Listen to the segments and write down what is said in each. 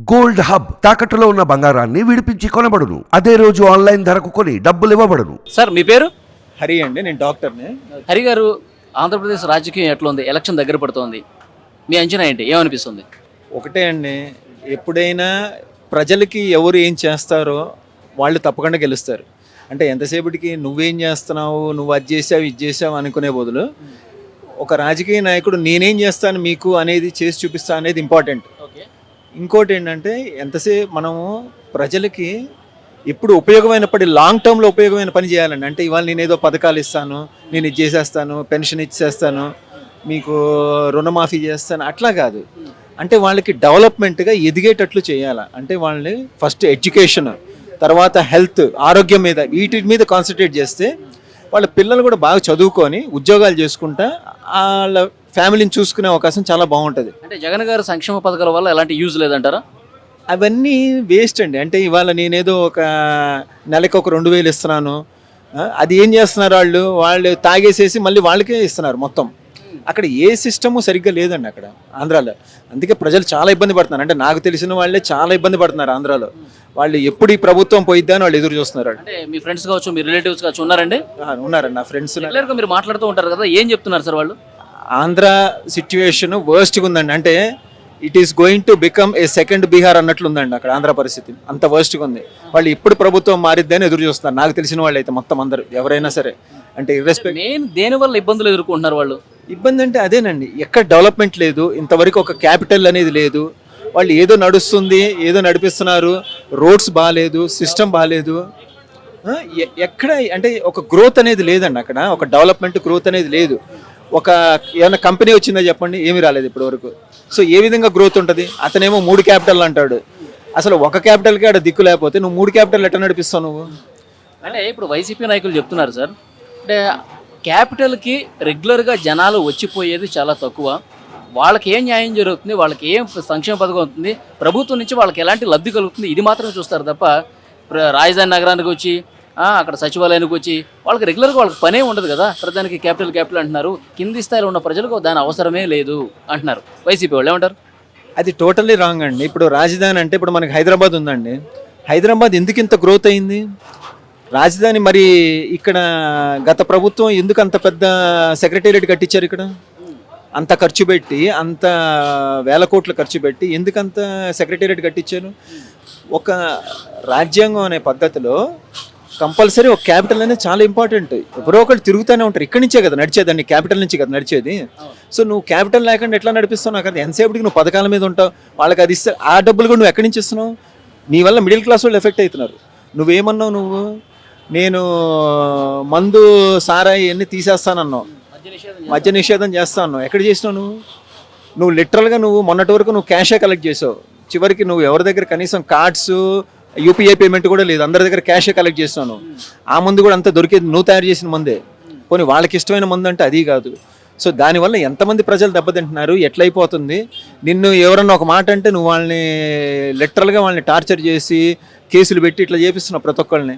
Gold hub తాకట్టులో ఉన్న బంగారాన్ని విడిపించి కొనబడును. అదే రోజు ఆన్లైన్ ధరకు కొని డబ్బులు ఇవ్వబడును. సార్ మీ పేరు? హరి అండి, నేను డాక్టర్ని. హరి గారు, ఆంధ్రప్రదేశ్ రాజకీయం ఎట్లా ఉంది? ఎలక్షన్ దగ్గర పడుతోంది, మీ అంచనా ఏంటి? ఏమనిపిస్తుంది? ఒకటే అండి, ఎప్పుడైనా ప్రజలకి ఎవరు ఏం చేస్తారో వాళ్ళు తప్పకుండా గెలుస్తారు. అంటే ఎంతసేపటికి నువ్వేం చేస్తున్నావు, నువ్వు అది చేసావు ఇది చేసావు అనుకునే బదులు ఒక రాజకీయ నాయకుడు నేనేం చేస్తాను మీకు అనేది చేసి చూపిస్తా అనేది ఇంపార్టెంట్. ఇంకోటి ఏంటంటే ఎంతసేపు మనము ప్రజలకి ఇప్పుడు ఉపయోగమైనప్పటి లాంగ్ టర్మ్లో ఉపయోగమైన పని చేయాలండి. అంటే ఇవాళ నేను ఏదో పథకాలు ఇస్తాను, నేను ఇది చేసేస్తాను, పెన్షన్ ఇచ్చేస్తాను, మీకు రుణమాఫీ చేస్తాను, అట్లా కాదు. అంటే వాళ్ళకి డెవలప్మెంట్గా ఎదిగేటట్లు చేయాలి. అంటే వాళ్ళని ఫస్ట్ ఎడ్యుకేషన్, తర్వాత హెల్త్, ఆరోగ్యం మీద, వీటి మీద కాన్సన్ట్రేట్ చేస్తే వాళ్ళ పిల్లలు కూడా బాగా చదువుకొని ఉద్యోగాలు చేసుకుంటా వాళ్ళ ఫ్యామిలీని చూసుకునే అవకాశం చాలా బాగుంటుంది. అంటే జగన్ గారు సంక్షేమ పథకాల వల్ల ఎలాంటి యూజ్ లేదంటారా? అవన్నీ వేస్ట్ అండి. అంటే ఇవాళ నేనేదో ఒక నెలకు ఒక 2,000 ఇస్తున్నాను, అది ఏం చేస్తున్నారు వాళ్ళు తాగేసేసి మళ్ళీ వాళ్ళకే ఇస్తున్నారు మొత్తం. అక్కడ ఏ సిస్టము సరిగ్గా లేదండి అక్కడ ఆంధ్రాలో. అందుకే ప్రజలు చాలా ఇబ్బంది పడుతున్నారు. అంటే నాకు తెలిసిన వాళ్ళే చాలా ఇబ్బంది పడుతున్నారు ఆంధ్రాలో. వాళ్ళు ఎప్పుడు ఈ ప్రభుత్వం పోయిద్దా అని వాళ్ళు ఎదురు చూస్తున్నారు. అంటే మీ ఫ్రెండ్స్ కావచ్చు, మీ రిలేటివ్స్ కావచ్చు ఉన్నారండి? ఉన్నారండి, నా ఫ్రెండ్స్. రెగ్యులర్గా మీరు మాట్లాడుతూ ఉంటారు కదా, ఏం చెప్తున్నారు సార్ వాళ్ళు? ఆంధ్ర సిచ్యువేషన్ వర్స్ట్గా ఉందండి. అంటే it is going to become a second Bihar అన్నట్లు ఉందండి అక్కడ ఆంధ్ర పరిస్థితి. అంత వర్స్ట్గా ఉంది. వాళ్ళు ఇప్పుడు ప్రభుత్వం మారిద్దని ఎదురు చూస్తున్నారు. నాకు తెలిసిన వాళ్ళు అయితే మొత్తం అందరూ ఎవరైనా సరే. అంటే ఇర్రెస్పెక్ట్ మెయిన్ దేని వల్ల ఇబ్బందులు ఎదుర్కొంటున్నారు వాళ్ళు? ఇబ్బంది అంటే అదేనండి, ఎక్కడ డెవలప్మెంట్ లేదు, ఇంతవరకు ఒక క్యాపిటల్ అనేది లేదు. వాళ్ళు ఏదో నడుస్తుంది, ఏదో నడిపిస్తున్నారు, రోడ్స్ బాగాలేదు, సిస్టమ్ బాగాలేదు, ఎక్కడ అంటే ఒక గ్రోత్ అనేది లేదండి అక్కడ. ఒక డెవలప్మెంట్ గ్రోత్ అనేది లేదు. ఒక ఏమైనా కంపెనీ వచ్చిందో చెప్పండి, ఏమీ రాలేదు ఇప్పటి వరకు. సో ఏ విధంగా గ్రోత్ ఉంటుంది? అతనేమో 3 క్యాపిటల్ అంటాడు. అసలు ఒక క్యాపిటల్కి ఆడ దిక్కు లేకపోతే నువ్వు 3 క్యాపిటల్ ఎట్లా నడిపిస్తావు నువ్వు? అంటే ఇప్పుడు వైసీపీ నాయకులు చెప్తున్నారు సార్, అంటే క్యాపిటల్కి రెగ్యులర్గా జనాలు వచ్చిపోయేది చాలా తక్కువ, వాళ్ళకి ఏం న్యాయం జరుగుతుంది, వాళ్ళకి ఏం సంక్షేమ పథకం అవుతుంది, ప్రభుత్వం నుంచి వాళ్ళకి ఎలాంటి లబ్ధి కలుగుతుంది, ఇది మాత్రమే చూస్తారు తప్ప రాజధాని నగరానికి వచ్చి అక్కడ సచివాలయానికి వచ్చి వాళ్ళకి రెగ్యులర్గా వాళ్ళకి పనే ఉండదు కదా. ప్రధానికి క్యాపిటల్ అంటున్నారు, కింది స్థాయిలో ఉన్న ప్రజలకు దాని అవసరమే లేదు అంటున్నారు వైసీపీ వాళ్ళు. ఏమంటారు? అది టోటల్లీ రాంగ్ అండి. ఇప్పుడు రాజధాని అంటే ఇప్పుడు మనకి హైదరాబాద్ ఉందండి. హైదరాబాద్ ఎందుకు ఇంత గ్రోత్ అయింది? రాజధాని మరి ఇక్కడ గత ప్రభుత్వం ఎందుకు అంత పెద్ద సెక్రటేరియట్ కట్టించారు? ఇక్కడ అంత ఖర్చు పెట్టి, అంత వేల కోట్లు ఖర్చు పెట్టి ఎందుకంత సెక్రటేరియట్ కట్టించారు? ఒక రాజ్యాంగం అనే పద్ధతిలో కంపల్సరీ ఒక క్యాపిటల్ అనేది చాలా ఇంపార్టెంట్. ఎవరో ఒకళ్ళు తిరుగుతూనే ఉంటారు. ఇక్కడి నుంచే కదా నడిచేది, క్యాపిటల్ నుంచి కదా నడిచేది. సో నువ్వు క్యాపిటల్ లేకుండా ఎట్లా నడిపిస్తావు? నాకు అది ఎంతసేపటికి నువ్వు పథకాల మీద ఉంటావు, వాళ్ళకి అది ఇస్తే ఆ డబ్బులు కూడా నువ్వు ఎక్కడి నుంచి ఇస్తున్నావు? నీ వల్ల మిడిల్ క్లాస్ వాళ్ళు ఎఫెక్ట్ అవుతున్నారు. నువ్వేమన్నావు? నువ్వు నేను మందు సారాయి అన్నీ తీసేస్తానన్నావు, మద్య నిషేధం చేస్తా అన్నావు. ఎక్కడ చేసినావు నువ్వు లిటరల్గా నువ్వు మొన్నటి వరకు నువ్వు క్యాషే కలెక్ట్ చేసావు. చివరికి నువ్వు ఎవరి దగ్గర కనీసం కార్డ్స్, యూపీఐ పేమెంట్ కూడా లేదు, అందరి దగ్గర క్యాషే కలెక్ట్ చేస్తున్నాను. ఆ మందు కూడా అంతా దొరికేది నువ్వు తయారు చేసిన మందే. పోనీ వాళ్ళకి ఇష్టమైన మందు అంటే అది కాదు. సో దానివల్ల ఎంతమంది ప్రజలు దెబ్బతింటున్నారు, ఎట్లయిపోతుంది? నిన్ను ఎవరన్నా ఒక మాట అంటే నువ్వు వాళ్ళని లిటరల్గా వాళ్ళని టార్చర్ చేసి కేసులు పెట్టి ఇట్లా చేపిస్తున్నావు ప్రతి ఒక్కళ్ళని.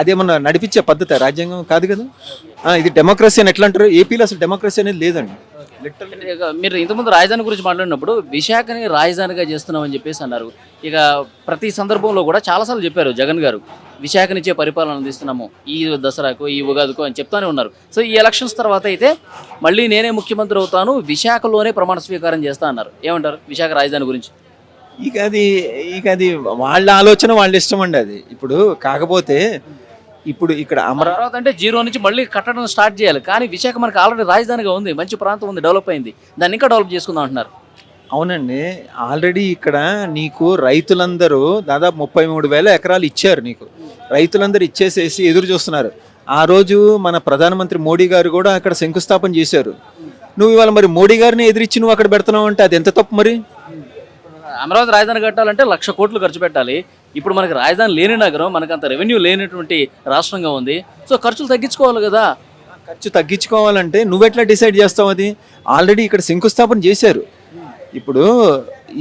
అదేమన్నా నడిపించే పద్ధతి రాజ్యాంగం కాదు కదా. ఇది డెమోక్రసీ అని ఎట్లా అంటారు? ఏపీలో అసలు డెమోక్రసీ అనేది లేదండి. మీరు ఇంతకుముందు రాజధాని గురించి మాట్లాడినప్పుడు విశాఖని రాజధానిగా చేస్తున్నామని చెప్పేసి అన్నారు. ఇక ప్రతి సందర్భంలో కూడా చాలాసార్లు చెప్పారు జగన్ గారు, విశాఖనిచ్చే పరిపాలన అందిస్తున్నాము ఈ దసరాకు, ఈ ఉగాదికు అని చెప్తానే ఉన్నారు. సో ఈ ఎలక్షన్స్ తర్వాత అయితే మళ్ళీ నేనే ముఖ్యమంత్రి అవుతాను, విశాఖలోనే ప్రమాణ స్వీకారం చేస్తా అన్నారు. ఏమంటారు విశాఖ రాజధాని గురించి? ఇక అది వాళ్ళ ఆలోచన, వాళ్ళ ఇష్టం అండి అది. ఇప్పుడు కాకపోతే ఇప్పుడు ఇక్కడ అమరావతి అంటే జీరో నుంచి మళ్ళీ కట్టడం స్టార్ట్ చేయాలి. కానీ విశాఖ మనకు ఆల్రెడీ రాజధానిగా ఉంది, మంచి ప్రాంతం ఉంది, డెవలప్ అయింది, దాన్ని ఇంకా డెవలప్ చేసుకుందాం అంటున్నారు. అవునండి, ఆల్రెడీ ఇక్కడ నీకు రైతులందరూ దాదాపు 33,000 ఎకరాలు ఇచ్చారు. నీకు రైతులందరూ ఇచ్చేసేసి ఎదురు చూస్తున్నారు. ఆ రోజు మన ప్రధానమంత్రి మోడీ గారు కూడా అక్కడ శంకుస్థాపన చేశారు. నువ్వు ఇవాళ మరి మోడీ గారిని ఎదిరించి నువ్వు అక్కడ పెడుతున్నావు అంటే అది ఎంత తప్పు మరి? అమరావతి రాజధాని కట్టాలంటే 1,00,000 కోట్లు ఖర్చు పెట్టాలి. ఇప్పుడు మనకి రాజధాని లేని నగరం, మనకు అంత రెవెన్యూ లేనటువంటి రాష్ట్రంగా ఉంది. సో ఖర్చులు తగ్గించుకోవాలి కదా. ఖర్చు తగ్గించుకోవాలంటే నువ్వెట్లా డిసైడ్ చేస్తావు? అది ఆల్రెడీ ఇక్కడ శంకుస్థాపన చేశారు. ఇప్పుడు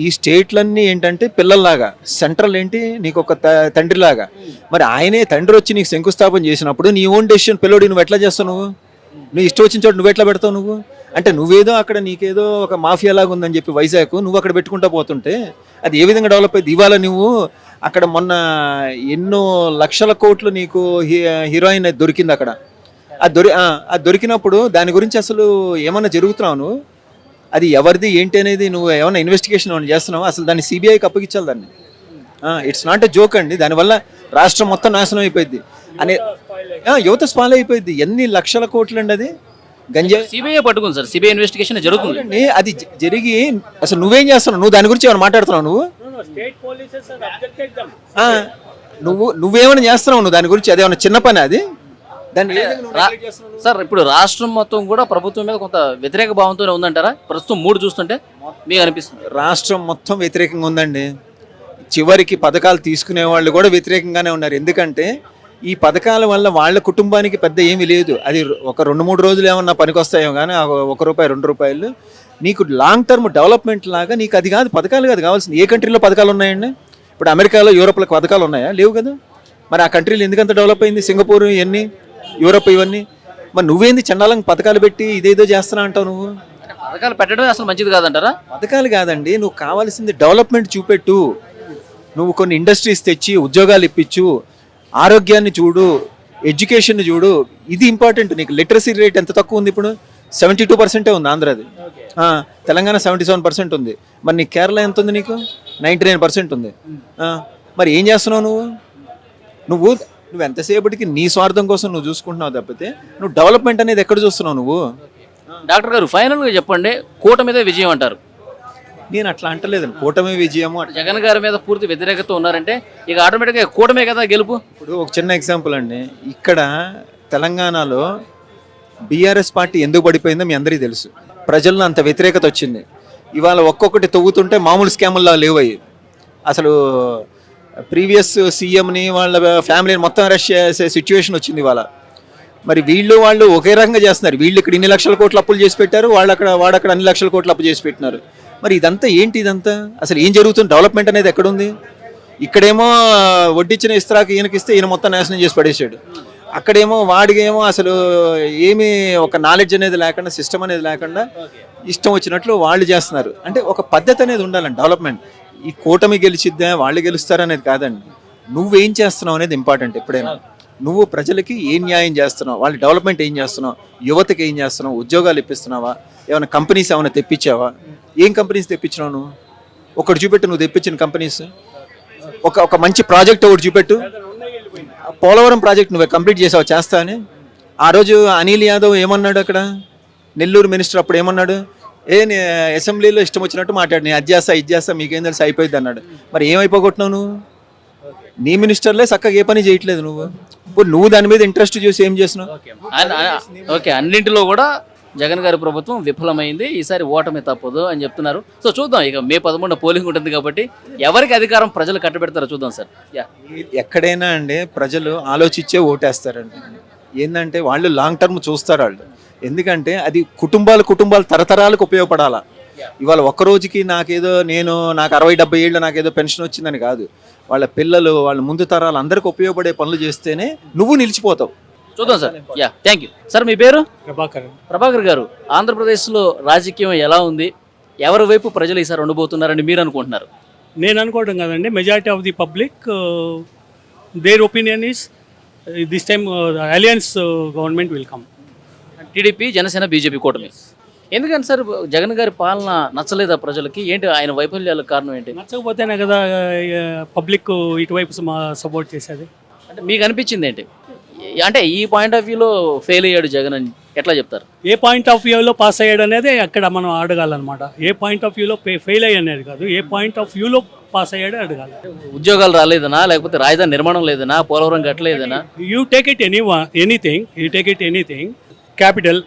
ఈ స్టేట్లన్నీ ఏంటంటే పిల్లల్లాగా, సెంట్రల్ ఏంటి నీకు ఒక తండ్రిలాగా. మరి ఆయనే తండ్రి వచ్చి నీకు శంకుస్థాపన చేసినప్పుడు నీ ఓన్ డెసిషన్ పిల్లోడి నువ్వు ఎట్లా చేస్తావు? నువ్వు ఇష్టం వచ్చిన చోటు నువ్వు ఎట్లా పెడతావు? అంటే నువ్వేదో అక్కడ నీకేదో ఒక మాఫియా లాగా ఉందని చెప్పి వైజాగ్ నువ్వు అక్కడ పెట్టుకుంటా పోతుంటే అది ఏ విధంగా డెవలప్ అయింది? ఇవాళ నువ్వు అక్కడ మొన్న ఎన్నో లక్షల కోట్లు నీకు హీరోయిన్ దొరికింది అక్కడ. అది దొరికినప్పుడు దాని గురించి అసలు ఏమన్నా జరుగుతున్నావు నువ్వు? అది ఎవరిది ఏంటి అనేది నువ్వు ఏమైనా ఇన్వెస్టిగేషన్ ఏమైనా చేస్తున్నావు? అసలు దాన్ని సిబిఐకి అప్పగించాలి దాన్ని. ఇట్స్ నాట్ ఎ జోక్ అండి. దానివల్ల రాష్ట్రం మొత్తం నాశనం అయిపోయింది అనే యువత స్పాల్ అయిపోయింది. ఎన్ని లక్షల కోట్లు అండి అది గంజాయి. సిబిఐ పట్టుకుంది సార్, సిబిఐ ఇన్వెస్టిగేషన్ జరుగుతుంది. అది జరిగి అసలు నువ్వేం చేస్తున్నావు? నువ్వు దాని గురించి ఏమైనా మాట్లాడుతున్నావు? నువ్వేమైనా చేస్తున్నావు నువ్వు దాని గురించి? అదేమన్నా చిన్న పని అది? దాన్ని సార్ ఇప్పుడు రాష్ట్రం మొత్తం కూడా ప్రభుత్వం మీద కొంత వ్యతిరేక భావంతోనే ఉందంటారా ప్రస్తుతం మూడు చూస్తుంటే మీకు అనిపిస్తుంది? రాష్ట్రం మొత్తం వ్యతిరేకంగా ఉందండి. చివరికి పథకాలు తీసుకునే వాళ్ళు కూడా వ్యతిరేకంగానే ఉన్నారు. ఎందుకంటే ఈ పథకాల వల్ల వాళ్ళ కుటుంబానికి పెద్ద ఏమీ లేదు. అది ఒక 2-3 రోజులు ఏమన్నా పనికొస్తాయో కానీ ₹1 ₹2 నీకు లాంగ్ టర్మ్ డెవలప్మెంట్ లాగా నీకు అది కాదు, పథకాలు కాదు కావాల్సింది. ఏ కంట్రీలో పథకాలు ఉన్నాయండి? ఇప్పుడు అమెరికాలో, యూరోప్లో పథకాలు ఉన్నాయా? లేవు కదా. మరి ఆ కంట్రీలు ఎందుకంత డెవలప్ అయింది? సింగపూర్ ఇవన్నీ, యూరోప్ ఇవన్నీ. మరి నువ్వేంది చండాలంగా పథకాలు పెట్టి ఇదేదో చేస్తున్నా అంటావు నువ్వు? పథకాలు పెట్టడం అసలు మంచిది కాదంటారా? పథకాలు కాదండి, నువ్వు కావాల్సింది డెవలప్మెంట్ చూపెట్టు. నువ్వు కొన్ని ఇండస్ట్రీస్ తెచ్చి ఉద్యోగాలు ఇప్పించు, ఆరోగ్యాన్ని చూడు, ఎడ్యుకేషన్ చూడు. ఇది ఇంపార్టెంట్. నీకు లిటరసీ రేట్ ఎంత తక్కువ ఉంది ఇప్పుడు? 72% ఉంది ఆంధ్రాది. తెలంగాణ 77% ఉంది. మరి నీకు కేరళ ఎంత ఉంది? నీకు 99% ఉంది. మరి ఏం చేస్తున్నావు నువ్వు ఎంతసేపటికి నీ స్వార్థం కోసం నువ్వు చూసుకుంటున్నావు తప్పితే నువ్వు డెవలప్మెంట్ అనేది ఎక్కడ చూస్తున్నావు నువ్వు? డాక్టర్ గారు ఫైనల్గా చెప్పండి, కూటమిదే విజయం అంటారు. నేను అట్లా అంటలేదు. కూటమి విజయము జగన్ గారి మీద పూర్తి వ్యతిరేకత ఉన్నారంటే ఇక ఆటోమేటిక్గా కూటమే కదా గెలుపు. ఇప్పుడు ఒక చిన్న ఎగ్జాంపుల్ అండి. ఇక్కడ తెలంగాణలో బీఆర్ఎస్ పార్టీ ఎందుకు పడిపోయిందో మీ అందరికీ తెలుసు. ప్రజల్లో అంత వ్యతిరేకత వచ్చింది. ఇవాళ ఒక్కొక్కటి తవ్వుతుంటే మామూలు స్కాముల్లా లేవయ్యి. అసలు ప్రీవియస్ సీఎంని వాళ్ళ ఫ్యామిలీని మొత్తం అరెస్ట్ చేసే సిచ్యువేషన్ వచ్చింది ఇవాళ. మరి వాళ్ళు ఒకే రకంగా చేస్తున్నారు. వీళ్ళు ఇక్కడ ఇన్ని లక్షల కోట్లు అప్పులు చేసి పెట్టారు, వాడక్కడ అన్ని లక్షల కోట్లు అప్పు చేసి పెట్టినారు. మరి ఇదంతా ఏంటి? ఇదంతా అసలు ఏం జరుగుతుంది? డెవలప్మెంట్ అనేది ఎక్కడుంది? ఇక్కడేమో వడ్డిచ్చిన ఇస్త్రాకి ఈయనకిస్తే ఈయన మొత్తం నాశనం చేసి పడేసాడు. అక్కడేమో వాడికేమో అసలు ఏమీ ఒక నాలెడ్జ్ అనేది లేకుండా, సిస్టమ్ అనేది లేకుండా ఇష్టం వచ్చినట్లు వాళ్ళు చేస్తున్నారు. అంటే ఒక పద్ధతి అనేది ఉండాలండి డెవలప్మెంట్. ఈ కూటమి గెలిచిద్దా వాళ్ళు గెలుస్తారనేది కాదండి. నువ్వేం చేస్తున్నావు అనేది ఇంపార్టెంట్. ఎప్పుడైనా నువ్వు ప్రజలకి ఏం న్యాయం చేస్తున్నావు, వాళ్ళ డెవలప్మెంట్ ఏం చేస్తున్నావు, యువతకి ఏం చేస్తున్నావు, ఉద్యోగాలు ఇప్పిస్తున్నావా, ఏమైనా కంపెనీస్ ఏమైనా తెప్పించావా? ఏం కంపెనీస్ తెప్పించినావు నువ్వు? ఒకటి చూపెట్టు నువ్వు తెప్పించిన కంపెనీస్. ఒక మంచి ప్రాజెక్ట్ ఒకటి చూపెట్టు. పోలవరం ప్రాజెక్ట్ నువ్వు కంప్లీట్ చేసావు, చేస్తా అని. ఆ రోజు అనిల్ యాదవ్ ఏమన్నాడు అక్కడ? నెల్లూరు మినిస్టర్ అప్పుడు ఏమన్నాడు? అసెంబ్లీలో ఇష్టం వచ్చినట్టు మాట్లాడు, నేను అది చేస్తా ఇది చేస్తా మీకేం తెలిసి అయిపోయింది అన్నాడు. మరి ఏమైపోగొట్టినావు నువ్వు? నీ మినిస్టర్లే చక్కగా ఏ పని చేయట్లేదు. నువ్వు దాని మీద ఇంట్రెస్ట్ చూసి ఏం చేస్తున్నావు? ఓకే, అన్నింటిలో కూడా జగన్ గారి ప్రభుత్వం విఫలమైంది, ఈసారి ఓటమి తప్పదు అని చెప్తున్నారు. సో చూద్దాం, ఇక May 11 పోలింగ్ ఉంటుంది కాబట్టి ఎవరికి అధికారం ప్రజలు కట్టబెడతారో చూద్దాం సార్. ఎక్కడైనా అండి ప్రజలు ఆలోచించే ఓటేస్తారండి. ఏంటంటే వాళ్ళు లాంగ్ టర్మ్ చూస్తారు వాళ్ళు. ఎందుకంటే అది కుటుంబాలు తరతరాలకు ఉపయోగపడాలా. ఇవాళ ఒక్క రోజుకి నాకు 60-70 ఏళ్ళు నాకేదో పెన్షన్ వచ్చిందని కాదు. వాళ్ళ పిల్లలు, వాళ్ళ ముందు తరాలు అందరికి ఉపయోగపడే పనులు చేస్తేనే నువ్వు నిలిచిపోతావు. చూద్దాం సార్. Thank you sir. మీ పేరు? ప్రభాకర్ గారు, ఆంధ్రప్రదేశ్లో రాజకీయం ఎలా ఉంది? ఎవరి వైపు ప్రజలు ఈసారి ఉండబోతున్నారని మీరు అనుకుంటున్నారు? నేను అనుకోవడం కదండి, majority of the public their opinion is this time alliance government will come. TDP, Janasena, BJP కూటమి. ఎందుకని సార్ జగన్ గారి పాలన నచ్చలేదా ప్రజలకి? ఏంటి ఆయన వైఫల్యాలకు కారణం ఏంటి? నచ్చకపోతేనే కదా పబ్లిక్ ఇటువైపు సపోర్ట్ చేసేది. అంటే మీకు అనిపించింది ఏంటి? అంటే ఈ పాయింట్ ఆఫ్ వ్యూలో ఫెయిల్ అయ్యాడు జగన్ అని ఎట్లా చెప్తారు? ఏ పాయింట్ ఆఫ్ వ్యూలో పాస్ అయ్యాడు అనేది అక్కడ మనం అడగాలన్నమాట. ఏ పాయింట్ ఆఫ్ వ్యూలో ఫెయిల్ అయ్యనేది కాదు, ఏ పాయింట్ ఆఫ్ వ్యూలో పాస్ అయ్యాడు అడగాలి. ఉద్యోగాలు రాలేదనా, లేకపోతే రాజధాని నిర్మాణం లేదనా, పోలవరం కట్టలేదనా? You take it anything. Capital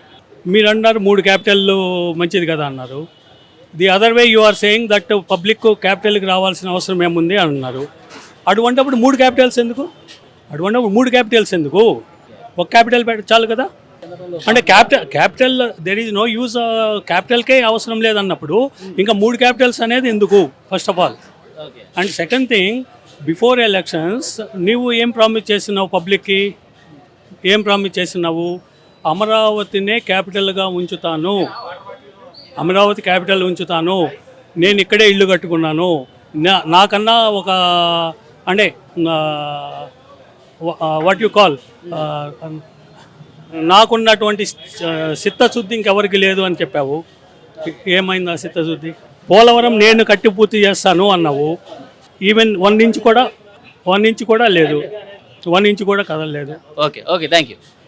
మీరు అన్నారు 3 క్యాపిటల్లు మంచిది కదా అన్నారు. The other way you are saying that public క్యాపిటల్కి రావాల్సిన అవసరం ఏముంది అన్నారు. అటువంటిప్పుడు 3 క్యాపిటల్స్ ఎందుకు? ఒక క్యాపిటల్ చాలు కదా. అంటే capital there is no use, క్యాపిటల్కే అవసరం లేదన్నప్పుడు ఇంకా 3 క్యాపిటల్స్ అనేది ఎందుకు first of all. And second thing, before elections నువ్వు ఏం ప్రామిస్ చేస్తున్నావు పబ్లిక్కి? అమరావతినే క్యాపిటల్గా ఉంచుతాను అమరావతి క్యాపిటల్ ఉంచుతాను, నేను ఇక్కడే ఇల్లు కట్టుకున్నాను, నాకన్నా ఒక అంటే వాట్ యు కాల్ నాకున్నటువంటి చిత్తశుద్ధి ఇంకెవరికి లేదు అని చెప్పావు. ఏమైంది ఆ చిత్తశుద్ధి? పోలవరం నేను కట్టి పూర్తి చేస్తాను అన్నావు. ఈవెన్ 1 ఇంచ్ కూడా లేదు, 1 ఇంచ్ కూడా కదలలేదు. Okay thank you.